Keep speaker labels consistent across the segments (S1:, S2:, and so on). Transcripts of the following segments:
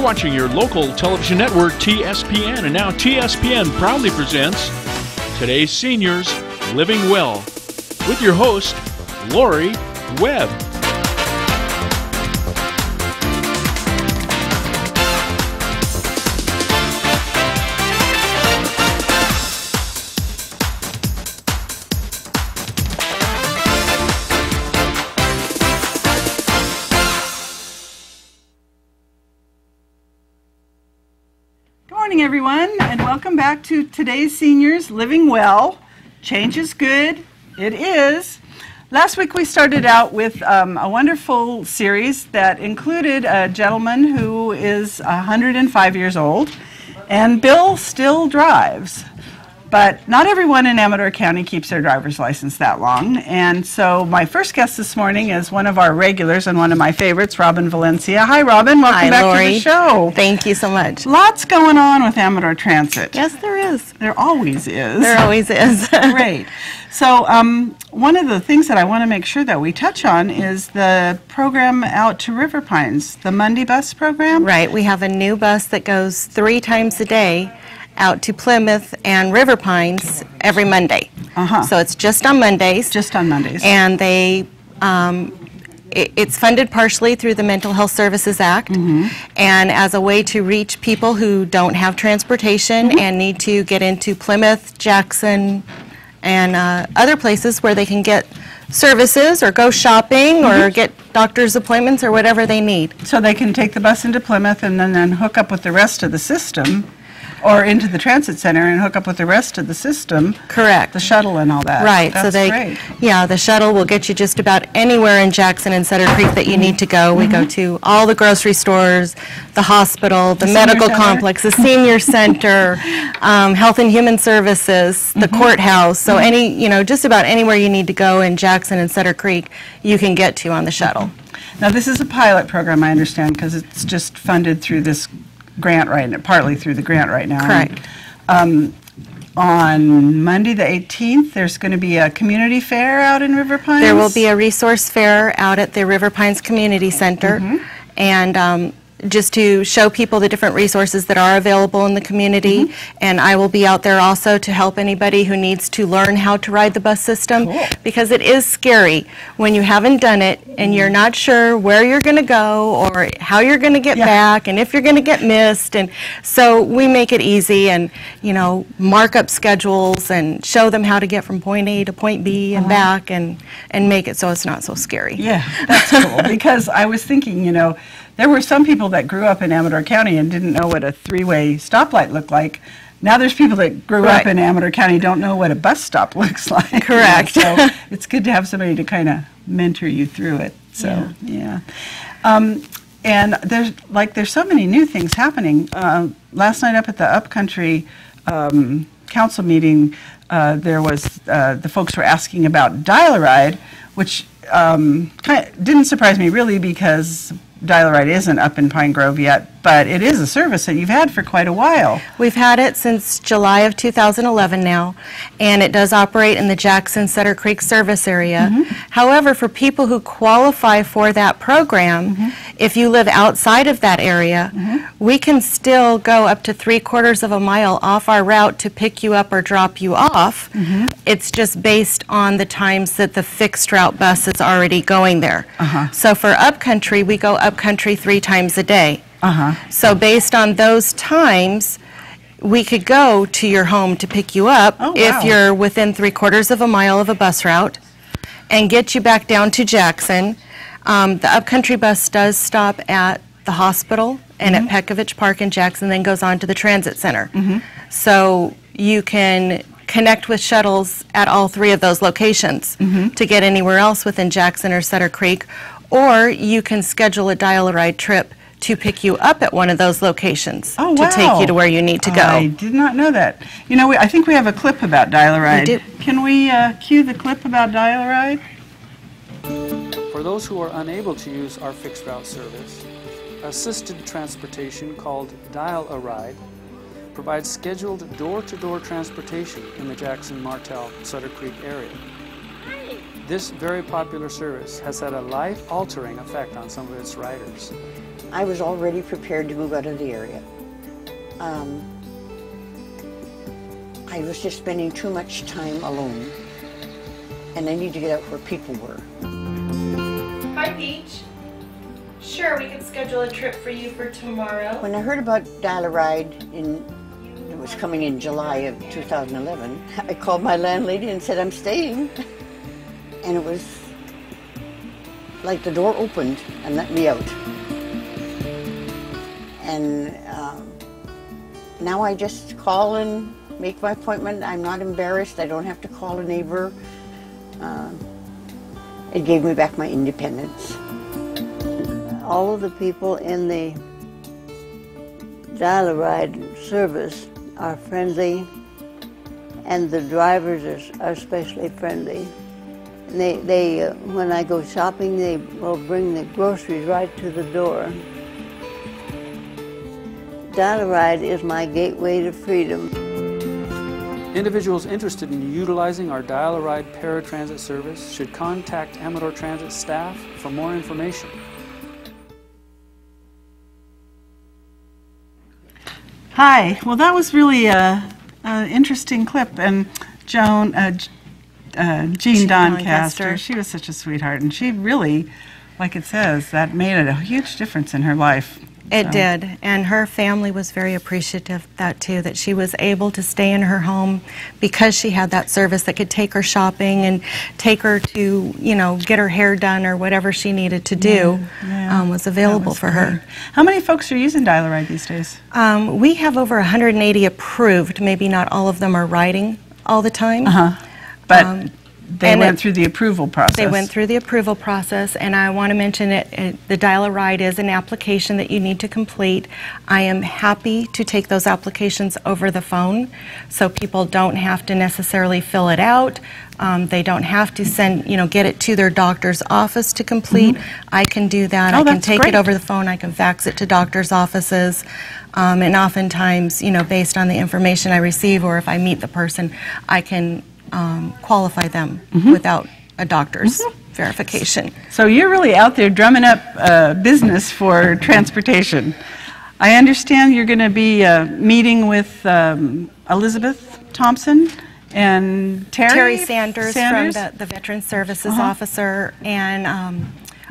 S1: watching your local television network, TSPN, and now TSPN proudly presents Today's Seniors Living Well with your host, Laurie Webb.
S2: Good morning, everyone, and welcome back to Today's Seniors Living Well. Change is good. It is. Last week we started out with a wonderful series that included a gentleman who is 105 years old, and Bill still drives. But not everyone in Amador County keeps their driver's license that long. And so my first guest this morning is one of our regulars and one of my favorites, Robin Valencia. Hi, Robin. Welcome back
S3: Laurie.
S2: to the show.
S3: Thank you so much.
S2: Lots going on with Amador Transit.
S3: Yes, there is.
S2: There always is.
S3: There always is.
S2: Great. So one of the things that I want to make sure that we touch on is the program out to River Pines, the Monday bus program.
S3: Right. We have a new bus that goes 3 times a day out to Plymouth and River Pines every Monday. So it's just on Mondays.
S2: Just on Mondays.
S3: And they, it's funded partially through the Mental Health Services Act, and as a way to reach people who don't have transportation and need to get into Plymouth, Jackson, and other places where they can get services or go shopping or get doctor's appointments or whatever they need.
S2: So they can take the bus into Plymouth and then hook up with the rest of the system, or into the transit center and hook up with the rest of the system.
S3: Correct.
S2: The shuttle and all that.
S3: Right.
S2: That's
S3: so they,
S2: great.
S3: Yeah, the shuttle will get you just about anywhere in Jackson and Sutter Creek that you need to go. We go to all the grocery stores, the hospital, the medical complex, the senior center, Health and Human Services, the courthouse. So any, just about anywhere you need to go in Jackson and Sutter Creek, you can get to on the shuttle.
S2: Now this is a pilot program, I understand, because it's just funded through this grant right now, partly through the grant right now.
S3: Correct.
S2: On Monday the 18th, there's going to be a community fair out in River Pines.
S3: There will be a resource fair out at the River Pines Community Center, and just to show people the different resources that are available in the community. And I will be out there also to help anybody who needs to learn how to ride the bus system, because it is scary when you haven't done it and you're not sure where you're going to go or how you're going to get back and if you're going to get missed. And so we make it easy and, mark up schedules and show them how to get from point A to point B and back and make it so it's not so scary.
S2: Yeah, that's cool, because I was thinking, there were some people that grew up in Amador County and didn't know what a three-way stoplight looked like. Now there's people that grew up in Amador County don't know what a bus stop looks like.
S3: Correct.
S2: So it's good to have somebody to kind of mentor you through it. So, yeah. And there's so many new things happening. Last night up at the Upcountry council meeting, there was, the folks were asking about Dial-A-Ride, which kind of didn't surprise me really, because Dial-A-Ride isn't up in Pine Grove yet, but it is a service that you've had for quite a while.
S3: We've had it since July of 2011 now, and it does operate in the Jackson Sutter Creek service area. However, for people who qualify for that program, if you live outside of that area, we can still go up to 3/4 of a mile off our route to pick you up or drop you off. It's just based on the times that the fixed route bus is already going there. So for Upcountry, we go Upcountry 3 times a day. So based on those times, we could go to your home to pick you up if you're within 3/4 of a mile of a bus route and get you back down to Jackson. The Upcountry bus does stop at the hospital and at Pekovich Park in Jackson, then goes on to the transit center. So you can connect with shuttles at all 3 of those locations to get anywhere else within Jackson or Sutter Creek, or you can schedule a Dial-A-Ride trip to pick you up at one of those locations to take you to where you need to go.
S2: I did not know that. I think we have a clip about Dial-A-Ride.
S3: We do.
S2: Can we cue the clip about Dial-A-Ride?
S4: For those who are unable to use our fixed route service, assisted transportation called Dial-A-Ride provides scheduled door-to-door transportation in the Jackson, Martell, Sutter Creek area.
S5: Hi,
S4: this very popular service has had a life-altering effect on some of its riders.
S5: I was already prepared to move out of the area. I was just spending too much time alone, and I needed to get out where people were.
S3: Hi, Peach. Sure, we could schedule a trip for you for tomorrow.
S5: When I heard about Dial a Ride, it was coming in July of 2011, I called my landlady and said, I'm staying. And it was like the door opened and let me out. And now I just call and make my appointment. I'm not embarrassed. I don't have to call a neighbor. It gave me back my independence.
S6: All of the people in the Dial a Ride service are friendly, and the drivers are especially friendly. They when I go shopping, they will bring the groceries right to the door. Dial a Ride is my gateway to freedom.
S4: Individuals interested in utilizing our Dial a Ride paratransit service should contact Amador Transit staff for more information.
S2: Hi. Well, that was really an interesting clip. And Jean Doncaster, she was such a sweetheart. And she really, like it says, that made a huge difference in her life.
S3: It did, and her family was very appreciative of that too, that she was able to stay in her home because she had that service that could take her shopping and take her to, you know, get her hair done or whatever she needed to do was available for her.
S2: How many folks are using Dial a Ride these days?
S3: We have over 180 approved. Maybe not all of them are riding all the time.
S2: But they went through the approval process.
S3: They went through the approval process, and I want to mention the Dial a Ride is an application that you need to complete. I am happy to take those applications over the phone, so people don't have to necessarily fill it out. They don't have to send, get it to their doctor's office to complete. I can do that. I can take it over the phone. I can fax it to doctor's offices. And oftentimes, based on the information I receive, or if I meet the person, I can qualify them without a doctor's verification.
S2: So you're really out there drumming up business for transportation. I understand you're going to be meeting with Elizabeth Thompson and Terry
S3: Sanders from the Veterans Services Officer, and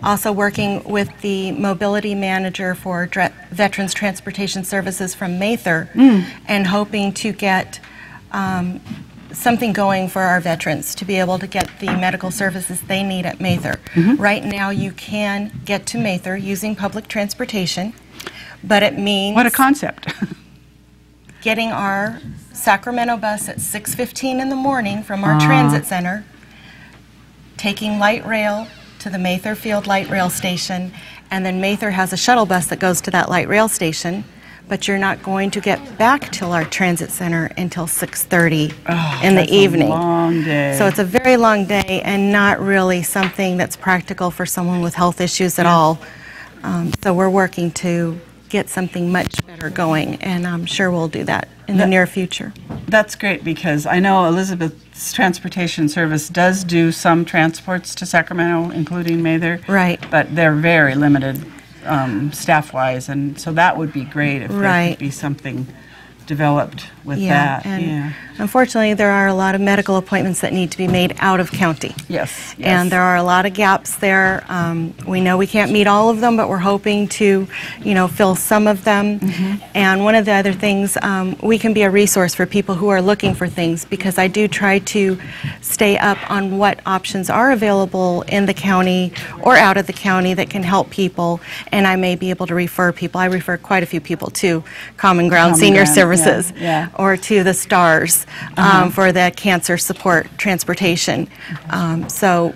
S3: also working with the mobility manager for Veterans Transportation Services from Mather, and hoping to get something going for our veterans to be able to get the medical services they need at Mather. Right now you can get to Mather using public transportation, but it means...
S2: What a concept.
S3: Getting our Sacramento bus at 6:15 in the morning from our transit center, taking light rail to the Mather Field Light Rail Station, and then Mather has a shuttle bus that goes to that light rail station, but you're not going to get back to our transit center until 6:30 in the evening.
S2: That's a long day.
S3: So it's a very long day and not really something that's practical for someone with health issues at all. So we're working to get something much better going, and I'm sure we'll do that in the near future.
S2: That's great, because I know Elizabeth's Transportation Service does do some transports to Sacramento, including Mather.
S3: Right.
S2: But they're very limited staff-wise, and so that would be great if there could be something developed with that.
S3: And unfortunately, there are a lot of medical appointments that need to be made out of county.
S2: Yes.
S3: And there are a lot of gaps there. We know we can't meet all of them, but we're hoping to, fill some of them. And one of the other things, we can be a resource for people who are looking for things, because I do try to stay up on what options are available in the county or out of the county that can help people, and I may be able to refer people. I refer quite a few people to Common Ground Senior Services or to the STARS for the cancer support transportation. So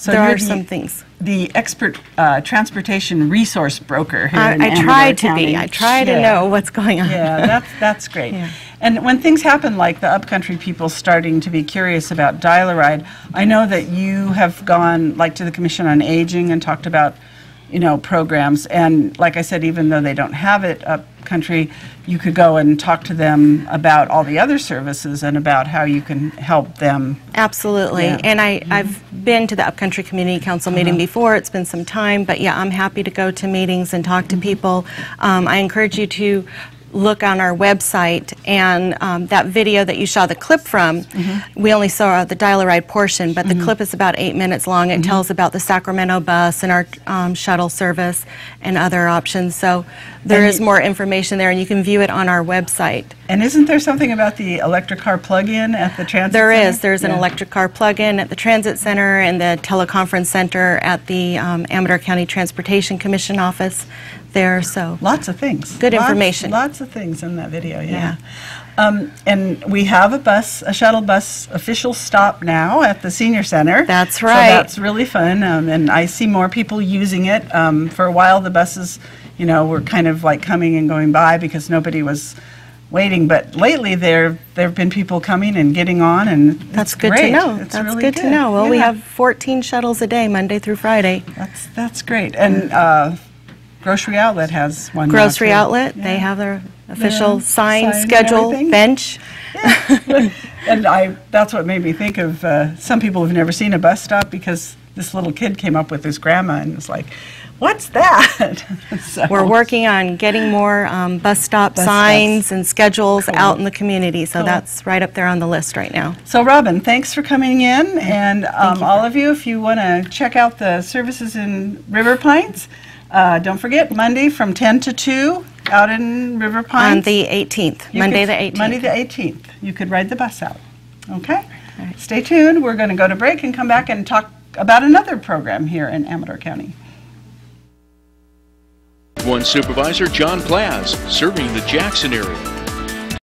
S3: there are some things.
S2: The expert transportation resource broker here in
S3: I try to
S2: County.
S3: be. I try to know what's going on.
S2: Yeah, that's great. And when things happen like the upcountry people starting to be curious about Dial a Ride, I know that you have gone like to the Commission on Aging and talked about programs. And like I said, even though they don't have it up country, you could go and talk to them about all the other services and about how you can help them.
S3: Absolutely.
S2: Yeah.
S3: And I've been to the Upcountry Community Council meeting before. It's been some time, but yeah, I'm happy to go to meetings and talk to people. I encourage you to look on our website, and that video that you saw the clip from, we only saw the dial-a-ride portion, but the clip is about 8 minutes long. It tells about the Sacramento bus and our shuttle service and other options. So there is more information there, and you can view it on our website.
S2: And isn't there something about the electric car plug-in at the transit center?
S3: There is. There's an electric car plug-in at the transit center and the teleconference center at the Amador County Transportation Commission office there. So
S2: lots of things.
S3: Good information.
S2: Lots of things in that video, yeah. And we have a shuttle bus official stop now at the senior center.
S3: That's right.
S2: So that's really fun, and I see more people using it. For a while, the buses, were kind of like coming and going by because nobody was waiting. But lately, there have been people coming and getting on, and
S3: that's
S2: it's
S3: good
S2: great.
S3: to know.
S2: It's
S3: That's
S2: really
S3: good to know. Well,
S2: yeah.
S3: we have 14 shuttles a day, Monday through Friday.
S2: That's great. And Grocery Outlet has one.
S3: Grocery
S2: now, too.
S3: Outlet, they have their official sign,
S2: sign and
S3: schedule,
S2: everything.
S3: bench.
S2: And that's what made me think of some people have never seen a bus stop, because this little kid came up with his grandma and was like, "What's that?" So,
S3: We're working on getting more bus stop signs and schedules out in the community, so that's right up there on the list right now.
S2: So Robin, thanks for coming in, and all of you, if you want to check out the services in River Pines, don't forget, Monday from 10 to 2 out in River Pines.
S3: On the 18th, Monday the 18th.
S2: Monday the 18th. You could ride the bus out. Okay? Right. Stay tuned. We're going to go to break and come back and talk about another program here in Amador County.
S1: One Supervisor John Plaz, serving the Jackson area.